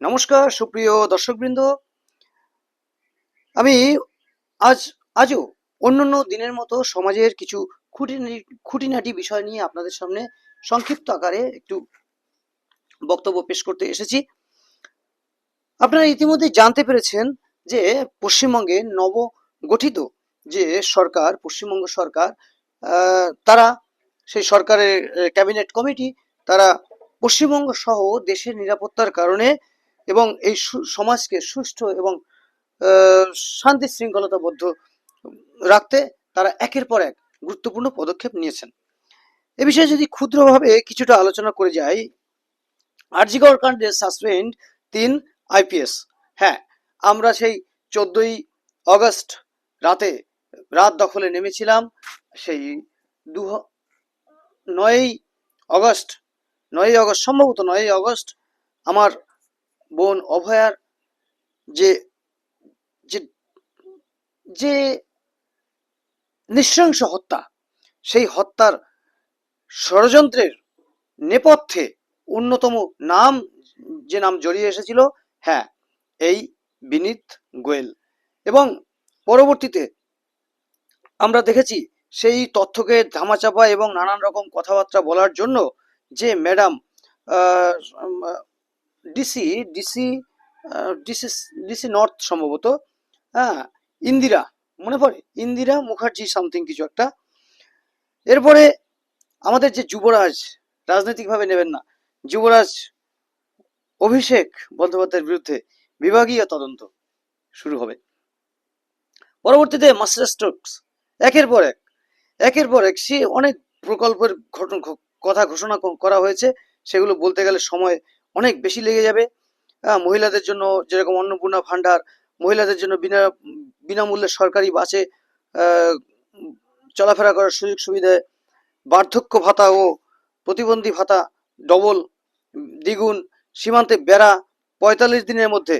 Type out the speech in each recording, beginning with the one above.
নমস্কার সুপ্রিয় দর্শকবৃন্দ। আমি আজও অন্যান্য দিনের মতো সমাজের কিছু খুঁটিনাটি বিষয় নিয়ে আপনাদের সামনে সংক্ষিপ্ত আকারে একটু বক্তব্য পেশ করতে এসেছি। আপনারা ইতিমধ্যে জানতে পেরেছেন যে পশ্চিমবঙ্গে নবগঠিত যে সরকার, পশ্চিমবঙ্গ সরকার, তারা সেই সরকারের ক্যাবিনেট কমিটি তারা পশ্চিমবঙ্গ সহ দেশের নিরাপত্তার কারণে এবং এই সমাজকে সুষ্ঠু এবং শান্তি শৃঙ্খলতাবদ্ধ রাখতে তারা একের পর এক গুরুত্বপূর্ণ পদক্ষেপ নিয়েছেন। এ বিষয়ে যদি ক্ষুদ্রভাবে কিছুটা আলোচনা করে যাই, আরজিকর কাণ্ডে সাসপেন্ড 3 আইপিএস। হ্যাঁ, আমরা সেই 14ই অগস্ট রাত দখলে নেমেছিলাম। সেই 9ই অগস্ট 9ই অগস্ট সম্ভবত 9ই অগস্ট আমার বোন অভয়ার যে যে যে নৃশংস হত্যা, সেই হত্যার ষড়যন্ত্রের নেপথ্যে অন্যতম যে নাম জড়িয়ে এসেছিল, হ্যাঁ, এই বিনীত গোয়েল। এবং পরবর্তীতে আমরা দেখেছি সেই তথ্যকে ধামাচাপা এবং নানান রকম কথাবার্তা বলার জন্য যে madam DC DC DC DC north সম্ভবত, হ্যাঁ, ইন্দিরা, মনে পড়ে ইন্দিরা মুখার্জি সামথিং কিছু একটা। এরপরে আমাদের যে যুবরাজ, রাজনৈতিকভাবে নেবেন না, যুবরাজ অভিষেক বন্দ্যোপাধ্যায়ের বিরুদ্ধে বিভাগীয় তদন্ত শুরু হবে। পরবর্তীতে মাস্টার স্ট্রোকস, একের পর এক সে অনেক প্রকল্পের কথা ঘোষণা করা হয়েছে, সেগুলো বলতে গেলে সময় অনেক বেশি লেগে যাবে। মহিলাদের জন্য যেরকম অন্নপূর্ণা ভান্ডার, মহিলাদের জন্য বিনামূল্যে সরকারি বাসে চলাফেরা করার সুযোগ সুবিধা, বার্ধক্য ভাতা ও প্রতিবন্ধী ভাতা ডবল, দ্বিগুণ, সীমান্তে বেড়া 45 দিনের মধ্যে,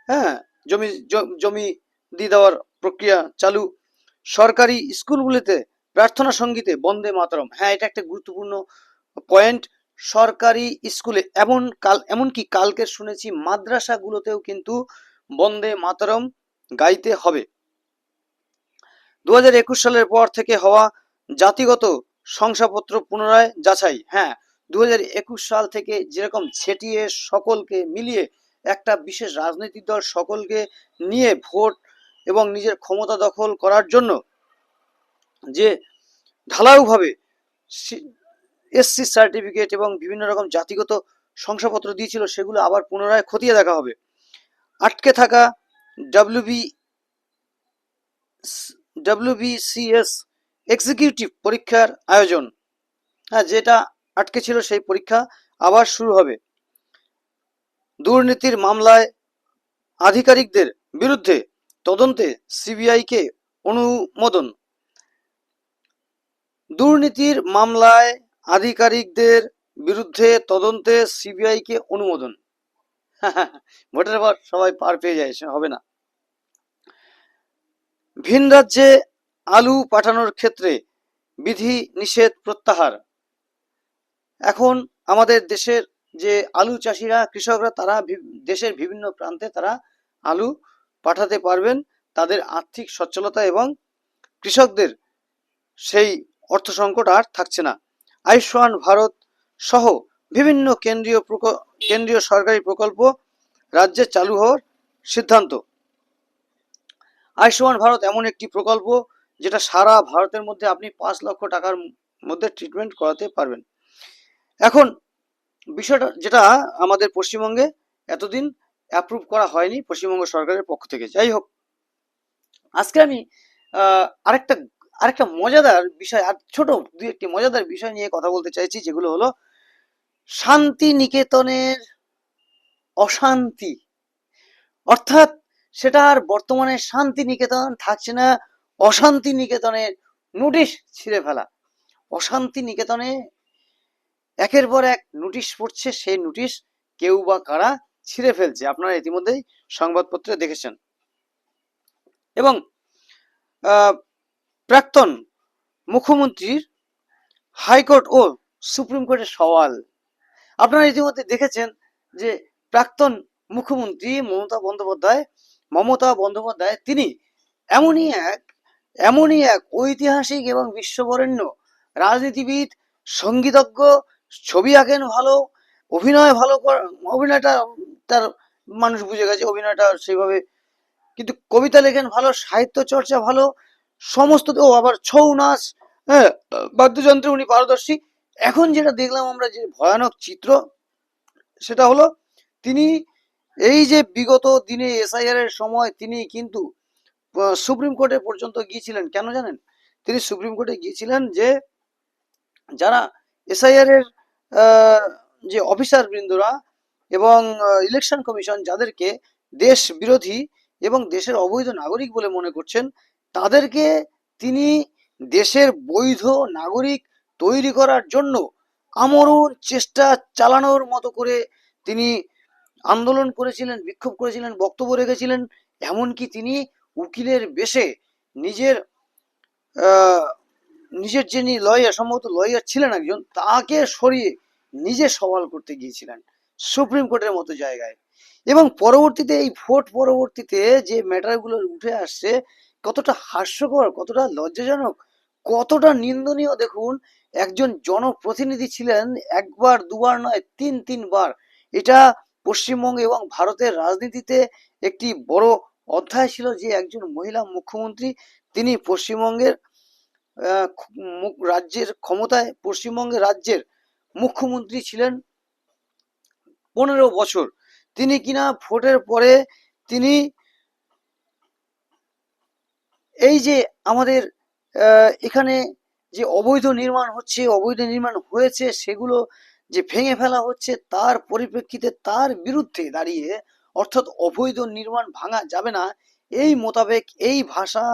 হ্যাঁ, জমি দিয়ে দেওয়ার প্রক্রিয়া চালু, সরকারি স্কুলগুলিতে প্রার্থনা সঙ্গীতে বন্দে মাতরম। হ্যাঁ, এটা একটা গুরুত্বপূর্ণ পয়েন্ট। সরকারি স্কুলে এমনকি কালকে শুনেছি মাদ্রাসাগুলোতেও কিন্তু বন্দে মাতরম গাইতে হবে। 2021 সালের পর থেকে হওয়া জাতিগত শংসাপত্র পুনরায় যাচাই। হ্যাঁ, 2021 সাল থেকে যেরকম ছেটিয়ে সকলকে মিলিয়ে একটা বিশেষ রাজনৈতিক দল সকলকে নিয়ে ভোট এবং নিজের ক্ষমতা দখল করার জন্য যে ঢালাওভাবে এসসি সার্টিফিকেট এবং বিভিন্ন রকম জাতিগত শংসাপত্র দিয়েছিল, সেগুলো আবার পুনরায় খতিয়ে দেখা হবে। আটকে থাকা ডব্লিউবিসিএস এক্সিকিউটিভ পরীক্ষার আয়োজন, হ্যাঁ, যেটা আটকে ছিল সেই পরীক্ষা আবার শুরু হবে। দুর্নীতির মামলায় আধিকারিকদের বিরুদ্ধে তদন্তে সিবিআইকে অনুমোদন। দুর্নীতির মামলায় আধিকারিকদের বিরুদ্ধে তদন্তে সিবিআইকে অনুমোদন। ভোটের পর সবাই পার পেয়ে যায়, হবে না। ভিন রাজ্যে আলু পাঠানোর ক্ষেত্রে বিধি নিষেধ প্রত্যাহার। এখন আমাদের দেশের যে আলু চাষিরা, কৃষকরা, তারা দেশের বিভিন্ন প্রান্তে তারা আলু পাঠাতে পারবেন। তাদের আর্থিক সচ্ছলতা এবং কৃষকদের সেই অর্থ সংকট আর থাকছে না। আয়ুষ্মান ভারত সহ বিভিন্ন কেন্দ্রীয় সরকারি প্রকল্প রাজ্যে চালু হওয়ার সিদ্ধান্ত। আয়ুষ্মান ভারত এমন একটি প্রকল্প যেটা সারা ভারতের মধ্যে আপনি 5 লক্ষ টাকার মধ্যে ট্রিটমেন্ট করাতে পারবেন। এখন বিষয়টা যেটা আমাদের পশ্চিমবঙ্গে এতদিন অ্যাপ্রুভ করা হয়নি পশ্চিমবঙ্গ সরকারের পক্ষ থেকে। যাই হোক, আজকে আমি আরেকটা মজাদার বিষয়, আর ছোট দুই একটি মজাদার বিষয় নিয়ে কথা বলতে চাইছি, যেগুলো হলো শান্তিনিকেতনের অশান্তি। অর্থাৎ সেটা আর বর্তমানে শান্তিনিকেতন থাকছে না, অশান্তি নিকেতনের নোটিশ ছিঁড়ে ফেলা। অশান্তি নিকেতনে একের পর এক নোটিশ পড়ছে, সেই নোটিশ কেউ বা কারা ছিঁড়ে ফেলছে, আপনারা ইতিমধ্যেই সংবাদপত্রে দেখেছেন। এবং প্রাক্তন মুখ্যমন্ত্রীর হাইকোর্ট ও সুপ্রিম কোর্টের সওয়াল। আপনারা ইতিমধ্যে দেখেছেন যে প্রাক্তন মুখ্যমন্ত্রী মমতা বন্দ্যোপাধ্যায় তিনি এমনই এক এমনই এক ঐতিহাসিক এবং বিশ্ববরেণ্য রাজনীতিবিদ, সঙ্গীতজ্ঞ, ছবি আঁকেন ভালো, অভিনয়টা তার মানুষ বুঝে গেছে, অভিনয়টা সেইভাবে, কিন্তু কবিতা লেখেন ভালো, সাহিত্য চর্চা ভালো, সমস্ত, ও আবার ছৌ নাচ, হ্যাঁ, বাদ্যযন্ত্রে উনি পারদর্শী। এখন যেটা দেখলাম আমরা, যে ভয়ানক চিত্র, সেটা হলো তিনি এই যে বিগত দিনে এসআইআর এর সময় তিনি কিন্তু সুপ্রিম কোর্টে পর্যন্ত গিয়েছিলেন। কেন জানেন? তিনি সুপ্রিম কোর্টে গিয়েছিলেন যে যারা এসআইআর এর যে অফিসার বৃন্দরা এবং ইলেকশন কমিশন যাদেরকে দেশ বিরোধী এবং দেশের অবৈধ নাগরিক বলে মনে করছেন, তাদেরকে তিনি দেশের বৈধ নাগরিক তৈরি করার জন্য আমরণ চেষ্টা চালানোর মতো করে তিনি আন্দোলন করেছিলেন, বিক্ষোভ করেছিলেন, বক্তব্য রেখেছিলেন। এমনকি তিনি উকিলের বেশে নিজের নিজের যিনি লয়ার, সম্ভবত লয়ার ছিলেন একজন, তাকে সরিয়ে নিজে সওয়াল করতে গিয়েছিলেন সুপ্রিম কোর্টের মতো জায়গায়। এবং পরবর্তীতে এই ভোট পরবর্তীতে যে ম্যাটারগুলো উঠে আসছে, কতটা হাস্যকর, কতটা লজ্জাজনক, কতটা নিন্দনীয় দেখুন। একজন জনপ্রতিনিধি ছিলেন, একবার দুবার নয়, তিনবার। এটা পশ্চিমবঙ্গে এবং ভারতের রাজনীতিতে একটি বড় অধ্যায় ছিল যে একজন মহিলা মুখ্যমন্ত্রী, তিনি পশ্চিমবঙ্গের রাজ্যের ক্ষমতায়, পশ্চিমবঙ্গের রাজ্যের মুখ্যমন্ত্রী ছিলেন 15 বছর। তিনি কিনা ভোটের পরে তিনি এই যে আমাদের এখানে যে অবৈধ নির্মাণ হয়েছে, সেগুলো যে ভেঙে ফেলা হচ্ছে, তার পরিপ্রেক্ষিতে তার বিরুদ্ধে দাঁড়িয়ে, অর্থাৎ অবৈধ নির্মাণ ভাঙা যাবে না এই মোতাবেক, এই ভাষা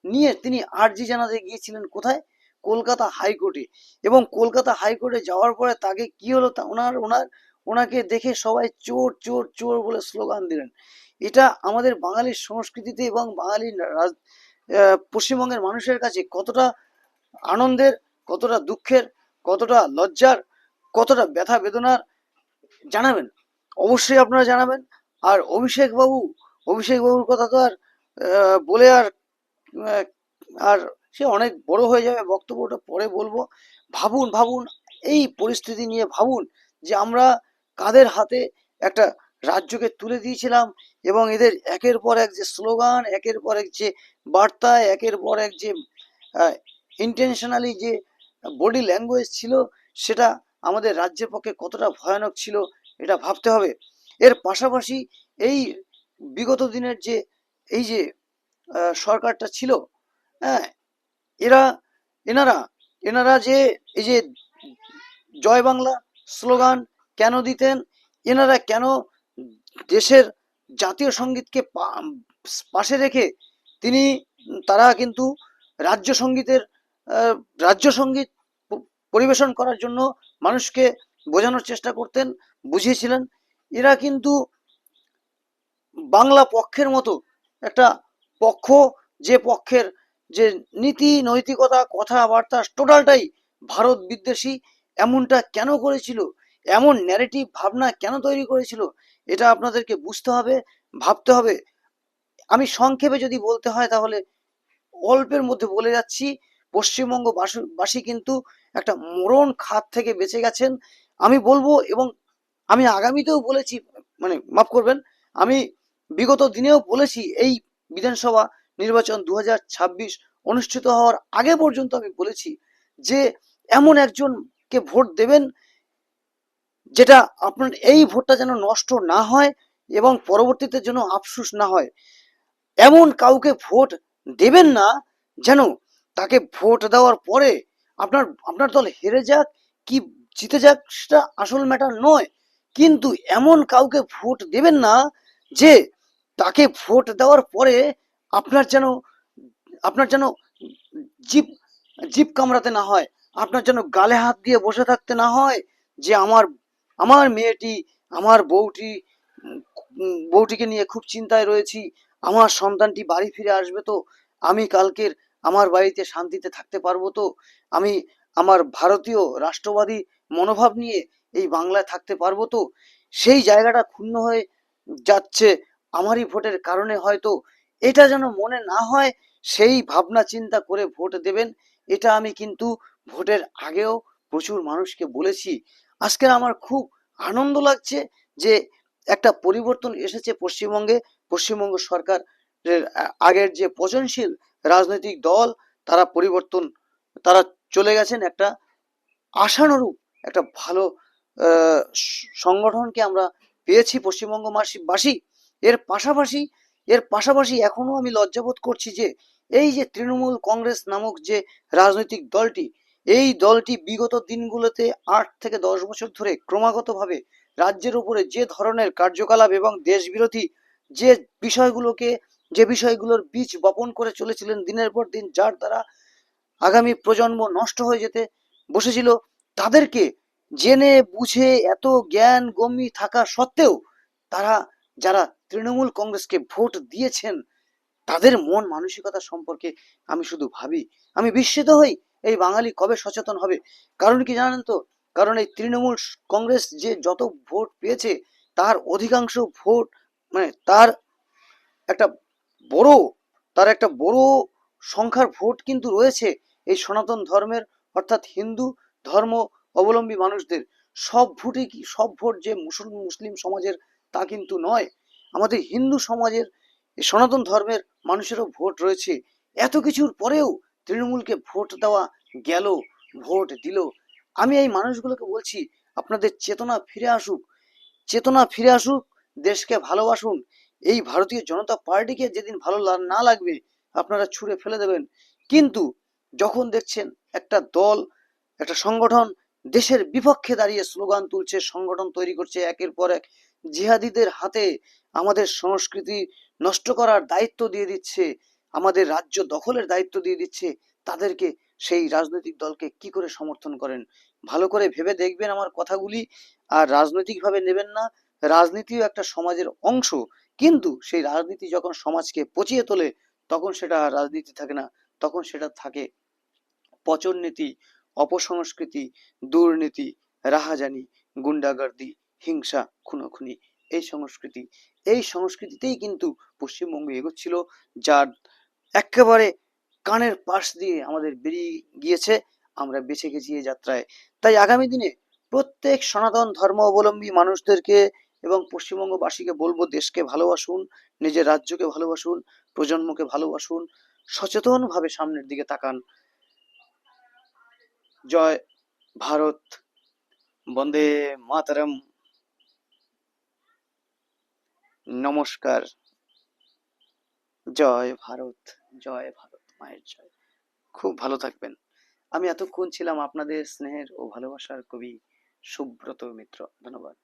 নিয়ে তিনি আর্জি জানাতে গিয়েছিলেন কোথায়? কলকাতা হাইকোর্টে। এবং কলকাতা হাইকোর্টে যাওয়ার পরে তাকে কি হলো, ওনাকে দেখে সবাই চোর চোর চোর বলে স্লোগান দিলেন। এটা আমাদের বাঙালির সংস্কৃতিতে এবং বাঙালির পশ্চিমবঙ্গের মানুষের কাছে কতটা আনন্দের, কতটা দুঃখের, কতটা লজ্জার, কতটা ব্যথা বেদনার, জানাবেন, অবশ্যই আপনারা জানাবেন। আর অভিষেক বাবুর কথা তো আর বলে আর সে অনেক বড় হয়ে যাবে, বক্তব্যটা পরে বলবো। ভাবুন এই পরিস্থিতি নিয়ে, ভাবুন যে আমরা কাদের হাতে একটা রাজ্যকে তুলে দিয়েছিলাম, এবং এদের একের পর এক যে স্লোগান, একের পর এক যে বার্তা, একের পর এক যে ইন্টেনশনালি যে বডি ল্যাঙ্গুয়েজ ছিল, সেটা আমাদের রাজ্যের পক্ষে কতটা ভয়ানক ছিল, এটা ভাবতে হবে। এর পাশাপাশি এই বিগত দিনের যে এই যে সরকারটা ছিল, হ্যাঁ, এনারা যে এই যে জয় বাংলা স্লোগান কেন দিতেন, এনারা কেন দেশের জাতীয় সঙ্গীতকে পাশে রেখে তারা কিন্তু রাজ্য সঙ্গীত পরিবেশন করার জন্য মানুষকে বোঝানোর চেষ্টা করতেন, বুঝিয়েছিলেন। এরা কিন্তু বাংলা পক্ষের মতো একটা পক্ষ, যে পক্ষের যে নীতি নৈতিকতা কথাবার্তা টোটালটাই ভারত বিদ্বেষী, এমনটা কেন করেছিল, এমন ন্যারেটিভ ভাবনা কেন তৈরি করেছিল, এটা আপনাদেরকে বুঝতে হবে, ভাবতে হবে। আমি সংক্ষেপে যদি বলতে হয়, তাহলে অল্পের মধ্যে বলে যাচ্ছি, পশ্চিমবঙ্গবাসী কিন্তু একটা মরণ খাত থেকে বেঁচে গেছেন। আমি বলবো, এবং আমি আগামীতেও বলেছি, মানে মাফ করবেন, আমি বিগত দিনেও বলেছি, এই বিধানসভা নির্বাচন 2026 অনুষ্ঠিত হওয়ার আগে পর্যন্ত আমি বলেছি যে এমন একজনকে ভোট দেবেন, যেটা আপনার এই ভোটটা যেন নষ্ট না হয় এবং পরবর্তীতে যেন আফসোস না হয়। এমন কাউকে ভোট দেবেন না যেন তাকে ভোট দেওয়ার পরে আপনার দল হেরে যাক কি জিতে যাক, সেটা আসল ম্যাটার নয়, কিন্তু এমন কাউকে ভোট দেবেন না যে তাকে ভোট দেওয়ার পরে আপনার যেন জিভ জিভ কামড়াতে না হয়, আপনার যেন গালে হাত দিয়ে বসে থাকতে না হয় যে আমার মেয়েটি, আমার বউটিকে নিয়ে খুব চিন্তায় রয়েছি, আমার সন্তানটি বাড়ি ফিরে আসবে তো, আমি কালকের আমার বাড়িতে শান্তিতে থাকতে পারবো তো, আমি আমার ভারতীয় রাষ্ট্রবাদী মনোভাব নিয়ে এই বাংলায় থাকতে পারবো তো, সেই জায়গাটা ক্ষুণ্ণ হয়ে যাচ্ছে আমারই ভোটের কারণে, হয়তো এটা যেন মনে না হয়, সেই ভাবনা চিন্তা করে ভোট দেবেন। এটা আমি কিন্তু ভোটের আগেও প্রচুর মানুষকে বলেছি। আজকের আমার খুব আনন্দ লাগছে যে একটা পরিবর্তন এসেছে পশ্চিমবঙ্গে। পশ্চিমবঙ্গ সরকার আগের যে পচনশীল রাজনৈতিক দল, তারা পরিবর্তন, তারা চলে গেছেন একটা আশানুরূপ একটা ভালো সংগঠনকে আমরা পেয়েছি পশ্চিমবঙ্গবাসী। এর পাশাপাশি এখনো আমি লজ্জাবোধ করছি যে এই যে তৃণমূল কংগ্রেস নামক যে রাজনৈতিক দলটি, এই দলটি বিগত দিনগুলোতে 8 থেকে 10 বছর ধরে ক্রমাগতভাবে রাজ্যের উপরে যে ধরনের কার্যকলাপ এবং দেশবিরোধী যে বিষয়গুলোর বীজ বপন করে চলেছিলেন দিনের পর দিন, যার দ্বারা আগামী প্রজন্ম নষ্ট হয়ে যেতে বসেছিল, তাদেরকে জেনে বুঝে এত জ্ঞান গম্যি থাকা সত্ত্বেও তারা, যারা তৃণমূল কংগ্রেসকে ভোট দিয়েছেন, তাদের মন মানসিকতা সম্পর্কে আমি শুধু ভাবি, আমি বিস্মিত হই এই বাঙালি কবে সচেতন হবে। কারণ কি জানেন তো? কারণ এই তৃণমূল কংগ্রেস যে যত ভোট পেয়েছে, তার অধিকাংশ ভোট, মানে একটা বড় একটা বড় সংখ্যার ভোট কিন্তু রয়েছে এই সনাতন ধর্মের, অর্থাৎ হিন্দু ধর্ম অবলম্বী মানুষদের। সব ভোট যে মুসলিম সমাজের তা কিন্তু নয়। আমাদের হিন্দু সমাজের সনাতন ধর্মের মানুষেরও ভোট রয়েছে। এত কিছুর পরেও তৃণমূলকে ভোট দেওয়া গেল, ভোট দিল। আমি এই মানুষগুলোকে বলছি, আপনাদের চেতনা ফিরে আসুক, দেশকে ভালোবাসুন। এই ভারতীয় জনতা পার্টিকে যেদিন ভালো না লাগবে, আপনারা ছুঁড়ে ফেলে দেবেন। কিন্তু যখন দেখছেন একটা দল, একটা সংগঠন দেশের বিপক্ষে দাঁড়িয়ে স্লোগান তুলছে, সংগঠন তৈরি করছে একের পর এক, জিহাদিদের হাতে আমাদের সংস্কৃতি নষ্ট করার দায়িত্ব দিয়ে দিচ্ছে, আমাদের রাজ্য দখলের দায়িত্ব দিয়ে দিচ্ছে, তাদেরকে, সেই রাজনৈতিক দলকে কি করে সমর্থন করেন? ভালো করে ভেবে দেখবেন আমার কথাগুলি, আর রাজনৈতিকভাবে নেবেন না। রাজনীতিও একটা সমাজের অংশ, কিন্তু সেই রাজনীতি যখন সমাজকে পচিয়ে তোলে, তখন সেটা আর রাজনীতি থাকে না, তখন সেটা থাকে পচননীতি, অপসংস্কৃতি, দুর্নীতি, রাহাজানি, গুন্ডাগার্দি, হিংসা, খুনোখুনি, এই সংস্কৃতি। এই সংস্কৃতিতেই কিন্তু পশ্চিমবঙ্গ এগোচ্ছিল, যার একেবারে কানের পাশ দিয়ে আমাদের বেরিয়ে গিয়েছে, আমরা বেঁচে গেছি এই যাত্রায়। তাই আগামী দিনে প্রত্যেক সনাতন ধর্ম অবলম্বী মানুষদেরকে এবং পশ্চিমবঙ্গবাসীকে বলবো, দেশকে ভালোবাসুন, নিজের রাজ্যকে ভালোবাসুন, প্রজন্মকে ভালোবাসুন, সচেতনভাবে সামনের দিকে তাকান। জয় ভারত, বন্দে মাতরম, নমস্কার, জয় ভারত, জয় ভারত মায়ের জয়। খুব ভালো থাকবেন। আমি এতক্ষণ ছিলাম আপনাদের স্নেহের ও ভালোবাসার কবি সুব্রত মিত্র। ধন্যবাদ।